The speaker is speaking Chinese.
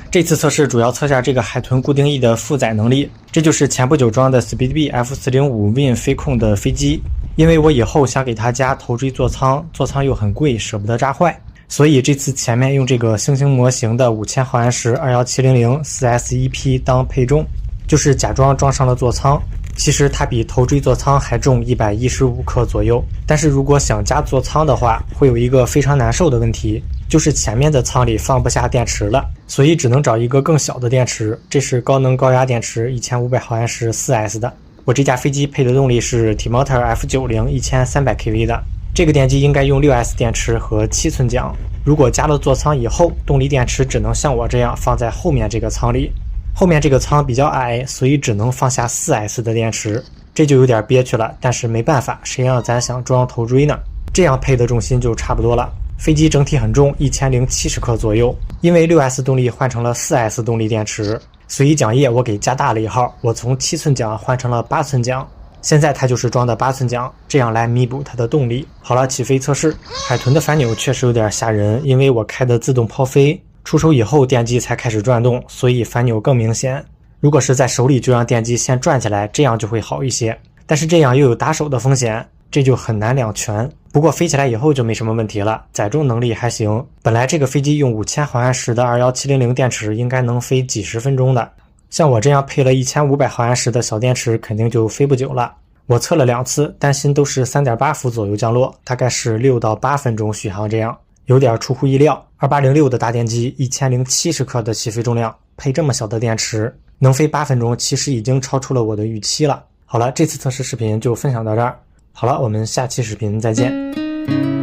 这次测试主要测下这个海豚固定翼的负载能力，这就是前不久装的 Speedbee F405 Win 飞控的飞机。因为我以后想给它加头锥座舱，座舱又很贵，舍不得扎坏，所以这次前面用这个星星模型的5000毫安时21700 4S1P 当配重，就是假装装上了座舱。其实它比头锥座舱还重115克左右，但是如果想加座舱的话，会有一个非常难受的问题，就是前面的舱里放不下电池了，所以只能找一个更小的电池，这是高能高压电池1500毫安时 4S 的。我这架飞机配的动力是 T-Motor F90 1300 kV 的，这个电机应该用 6S 电池和7寸桨。如果加了座舱以后，动力电池只能像我这样放在后面这个舱里。后面这个舱比较矮，所以只能放下 4S 的电池，这就有点憋屈了，但是没办法，谁让咱想装头锥呢？这样配的重心就差不多了。飞机整体很重，1070克左右，因为 6S 动力换成了 4S 动力电池，所以桨叶我给加大了1号，我从7寸桨换成了8寸桨，现在它就是装的8寸桨，这样来弥补它的动力。好了，起飞测试。海豚的反钮确实有点吓人，因为我开的自动抛飞，出手以后电机才开始转动，所以反钮更明显。如果是在手里就让电机先转起来，这样就会好一些，但是这样又有打手的风险，这就很难两全。不过飞起来以后就没什么问题了，载重能力还行。本来这个飞机用5000毫安时的21700电池应该能飞几十分钟的，像我这样配了1500毫安时的小电池肯定就飞不久了。我测了2次，担心都是 3.8 伏左右降落，大概是6到8分钟续航这样，有点出乎意料。2806的大电机1070克的起飞重量，配这么小的电池能飞8分钟，其实已经超出了我的预期了。好了，这次测试视频就分享到这儿。好了，我们下期视频再见。